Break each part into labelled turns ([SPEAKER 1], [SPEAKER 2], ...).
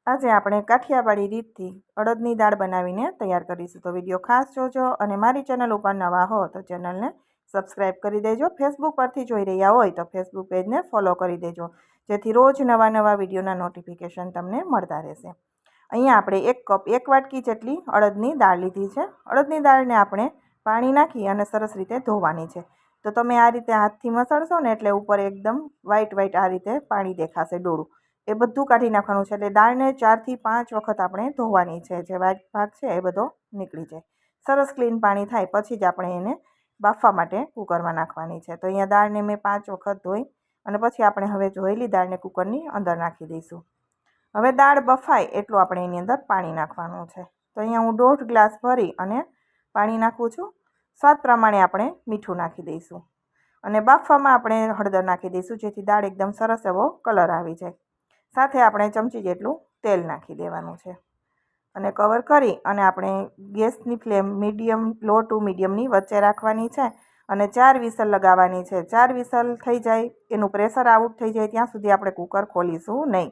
[SPEAKER 1] આજે આપણે કાઠિયાવાડી રીતથી અડદની દાળ બનાવીને તૈયાર કરીશું, તો વિડીયો ખાસ જોજો અને મારી ચેનલ ઉપર નવા હો તો ચેનલને સબસ્ક્રાઈબ કરી દેજો। ફેસબુક પરથી જોઈ રહ્યા હોય તો ફેસબુક પેજને ફોલો કરી દેજો, જેથી રોજ નવા વિડીયોના નોટિફિકેશન તમને મળતા રહેશે। અહીંયા આપણે 1 કપ 1 વાટકી જેટલી અડદની દાળ લીધી છે। અડદની દાળને આપણે પાણી નાખી અને સરસ રીતે ધોવાની છે। તો તમે આ રીતે હાથથી મસળશો ને એટલે ઉપર એકદમ વ્હાઈટ આ રીતે પાણી દેખાશે ડોળું, એ બધું કાઢી નાખવાનું છે। એટલે દાળને 4 થી 5 વખત આપણે ધોવાની છે, જે વ્હાઈટ ભાગ છે એ બધો નીકળી જાય। સરસ ક્લીન પાણી થાય પછી જ આપણે એને બાફવા માટે કુકરમાં નાખવાની છે। તો અહીંયા દાળને મેં 5 વખત ધોઈ અને પછી આપણે હવે ધોયેલી દાળને કુકરની અંદર નાખી દઈશું। હવે દાળ બફાય એટલું આપણે એની અંદર પાણી નાખવાનું છે। તો અહીંયા હું 1.5 ગ્લાસ ભરી અને પાણી નાખું છું। સ્વાદ પ્રમાણે આપણે મીઠું નાખી દઈશું અને બાફવામાં આપણે હળદર નાખી દઈશું, જેથી દાળ એકદમ સરસ એવો કલર આવી જાય। સાથે આપણે ચમચી જેટલું તેલ નાખી દેવાનું છે અને કવર કરી અને આપણે ગેસની ફ્લેમ લો ટુ મીડિયમની વચ્ચે રાખવાની છે અને 4 વિસલ લગાવવાની છે। 4 વિસલ થઈ જાય, એનું પ્રેશર આઉટ થઈ જાય ત્યાં સુધી આપણે કુકર ખોલીશું નહીં।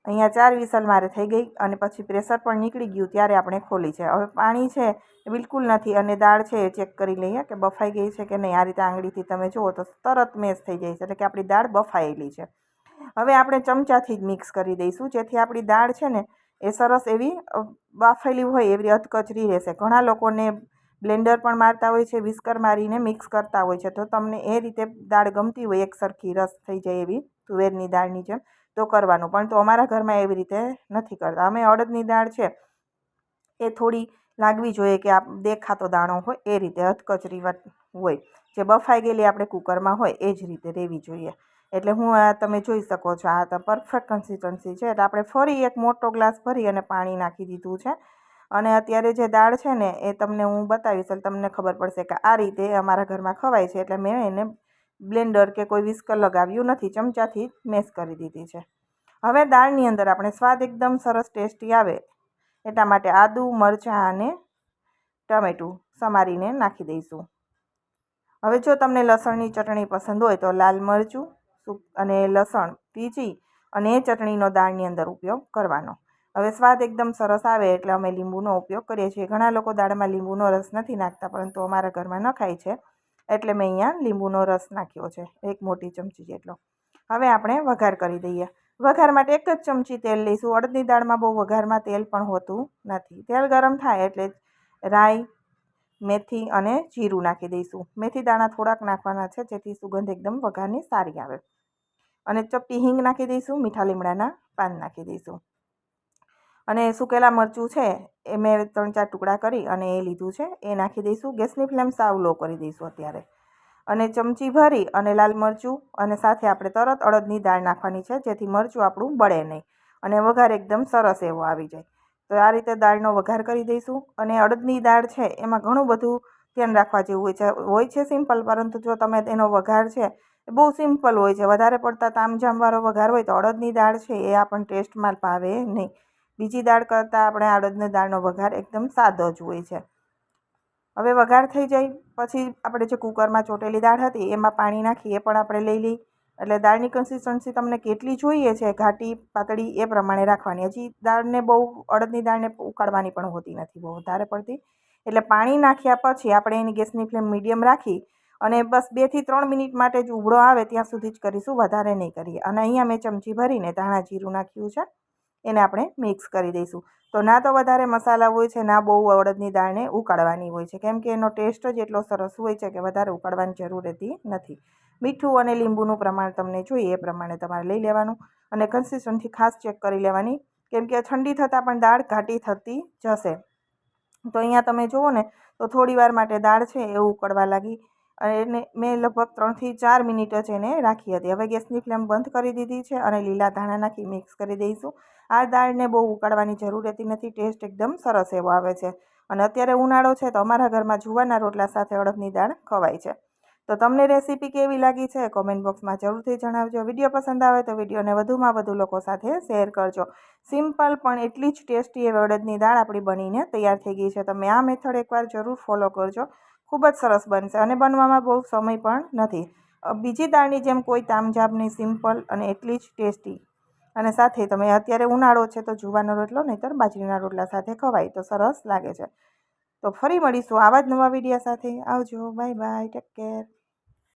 [SPEAKER 1] અહીંયા 4 વિસલ મારે થઈ ગઈ અને પછી પ્રેશર પણ નીકળી ગયું ત્યારે આપણે ખોલી છે। હવે પાણી છે એ બિલકુલ નથી અને દાળ છે એ ચેક કરી લઈએ કે બફાઈ ગઈ છે કે નહીં। આ રીતે આંગળીથી તમે જુઓ તો તરત મેશ થઈ જાય છે, એટલે કે આપણી દાળ બફાયેલી છે। હવે આપણે ચમચાથી જ મિક્સ કરી દઈશું, જેથી આપણી દાળ છે ને એ સરસ એવી બાફેલી હોય એવી અધકચરી રહેશે। ઘણા લોકોને બ્લેન્ડર પણ મારતા હોય છે, વિસ્કર મારીને મિક્સ કરતા હોય છે। તો તમને એ રીતે દાળ ગમતી હોય એક સરખી રસ થઈ જાય એવી તુવેરની દાળની જેમ તો કરવાનું, પણ તો અમારા ઘરમાં એવી રીતે નથી કરતા। અમે અડદની દાળ છે એ થોડી લાગવી જોઈએ કે આ દેખાતો દાણો હોય એ રીતે અધકચરી હોય, જે બફાઈ ગયેલી આપણે કુકરમાં હોય એ જ રીતે રહેવી જોઈએ। એટલે હું આ તમે જોઈ શકો છો, આ તો પરફેક્ટ કન્સિસ્ટન્સી છે। એટલે આપણે ફરી એક મોટો ગ્લાસ ભરી અને પાણી નાખી દીધું છે અને અત્યારે જે દાળ છે ને એ તમને હું બતાવીશ, એટલે તમને ખબર પડશે કે આ રીતે અમારા ઘરમાં ખવાય છે। એટલે મેં એને બ્લેન્ડર કે કોઈ વિસ્કર લગાવ્યું નથી, ચમચાથી મેશ કરી દીધી છે। હવે દાળની અંદર આપણે સ્વાદ એકદમ સરસ ટેસ્ટી આવે એટલા માટે આદું, મરચાં અને ટમેટું સમારીને નાખી દઈશું। હવે જો તમને લસણની ચટણી પસંદ હોય તો લાલ મરચું અને લસણ પીસી અને એ ચટણીનો દાળની અંદર ઉપયોગ કરવાનો। હવે સ્વાદ એકદમ સરસ આવે એટલે અમે લીંબુનો ઉપયોગ કરીએ છીએ। ઘણા લોકો દાળમાં લીંબુનો રસ નથી નાખતા, પરંતુ અમારા ઘરમાં નખાય છે એટલે મેં અહીંયા લીંબુનો રસ નાખ્યો છે, 1 મોટી ચમચી જેટલો। હવે આપણે વઘાર કરી દઈએ। વઘાર માટે 1 જ ચમચી તેલ લઈશું। અડદની દાળમાં બહુ વઘારમાં તેલ પણ હોતું નથી। તેલ ગરમ થાય એટલે રાઈ, મેથી અને જીરું નાખી દઈશું। મેથી દાણા થોડાક નાખવાના છે, જેથી સુગંધ એકદમ વઘારની સારી આવે। અને ચપટી હિંગ નાખી દઈશું, મીઠા લીમડાના પાન નાખી દઈશું અને સૂકેલા મરચું છે એ મેં 3-4 ટુકડા કરી અને એ લીધું છે એ નાખી દઈશું। ગેસની ફ્લેમ સાવ લો કરી દઈશું અત્યારે અને ચમચી ભરી અને લાલ મરચું અને સાથે આપણે તરત અડદની દાળ નાખવાની છે, જેથી મરચું આપણું બળે નહીં અને વઘાર એકદમ સરસ એવો આવી જાય। તો આ રીતે દાળનો વઘાર કરી દઈશું। અને અડદની દાળ છે એમાં ઘણું બધું ધ્યાન રાખવા જેવું હોય છે સિમ્પલ, પરંતુ જો તમે એનો વઘાર છે એ બહુ સિમ્પલ હોય છે, વધારે પડતા તામઝામવાળો વઘાર હોય તો અડદની દાળ છે એ આપણને ટેસ્ટમાં ભાવે નહીં। બીજી દાળ કરતાં આપણે અડદની દાળનો વઘાર એકદમ સાદો જ હોય છે। હવે વઘાર થઈ જાય પછી આપણે જે કુકરમાં ચોટેલી દાળ હતી એમાં પાણી નાખી એ પણ આપણે લઈ લઈ। એટલે દાળની કન્સિસ્ટન્સી તમને કેટલી જોઈએ છે, ઘાટી પાતળી, એ પ્રમાણે રાખવાની। હજી દાળને બહુ અડદની દાળને ઉકાળવાની પણ હોતી નથી બહુ વધારે પડતી, એટલે પાણી નાખ્યા પછી આપણે એની ગેસની ફ્લેમ મીડિયમ રાખી અને બસ 2 થી 3 મિનિટ માટે જ ઉબળો આવે ત્યાં સુધી જ કરીશું, વધારે નહીં કરીએ। અને અહીંયા મેં ચમચી ભરીને ધાણા જીરું નાખ્યું છે, એને આપણે મિક્સ કરી દઈશું। તો ના તો વધારે મસાલા હોય છે, ના બહુ અડદની દાળને ઉકાળવાની હોય છે, કેમ કે એનો ટેસ્ટ જ એટલો સરસ હોય છે કે વધારે ઉકાળવાની જરૂર રહેતી નથી। મીઠું અને લીંબુનું પ્રમાણ તમને જોઈએ એ પ્રમાણે તમારે લઈ લેવાનું અને કન્સિસ્ટન્સી ખાસ ચેક કરી લેવાની, કેમ કે ઠંડી થતાં પણ દાળ ઘાટી થતી જશે। તો અહીંયા તમે જુઓ ને તો થોડી વાર માટે દાળ છે એ ઉકળવા લાગી અને એને મેં લગભગ 3 થી 4 મિનિટ જ એને રાખી હતી। હવે ગેસની ફ્લેમ બંધ કરી દીધી છે અને લીલા ધાણા નાખી મિક્સ કરી દઈશું। આ દાળને બહુ ઉકાળવાની જરૂર રહેતી નથી, ટેસ્ટ એકદમ સરસ એવો આવે છે। અને અત્યારે ઉનાળો છે તો અમારા ઘરમાં જુવારના રોટલા સાથે અડદની દાળ ખવાય છે। તો તમને રેસીપી કેવી લાગી છે કોમેન્ટ બોક્સમાં જરૂરથી જણાવજો। વિડીયો પસંદ આવે તો વિડીયોને વધુમાં વધુ લોકો સાથે શેર કરજો। સિમ્પલ પણ એટલી જ ટેસ્ટી એવી અડદની દાળ આપણી બનીને તૈયાર થઈ ગઈ છે। તમે આ મેથડ એકવાર જરૂર ફોલો કરજો, ખૂબ જ સરસ બનશે અને બનવામાં બહુ સમય પણ નથી। બીજી દાળની જેમ કોઈ તામઝામ નહીં, સિમ્પલ અને એટલી જ ટેસ્ટી અને સાથે તમે અત્યારે ઉનાળો છે તો જુવારનો રોટલો નહીંતર બાજરીના રોટલા સાથે ખવાય તો સરસ લાગે છે. તો ફરી મળીશું આવા જ નવા વિડીયો સાથે. આવજો, બાય બાય, ટેક કેર.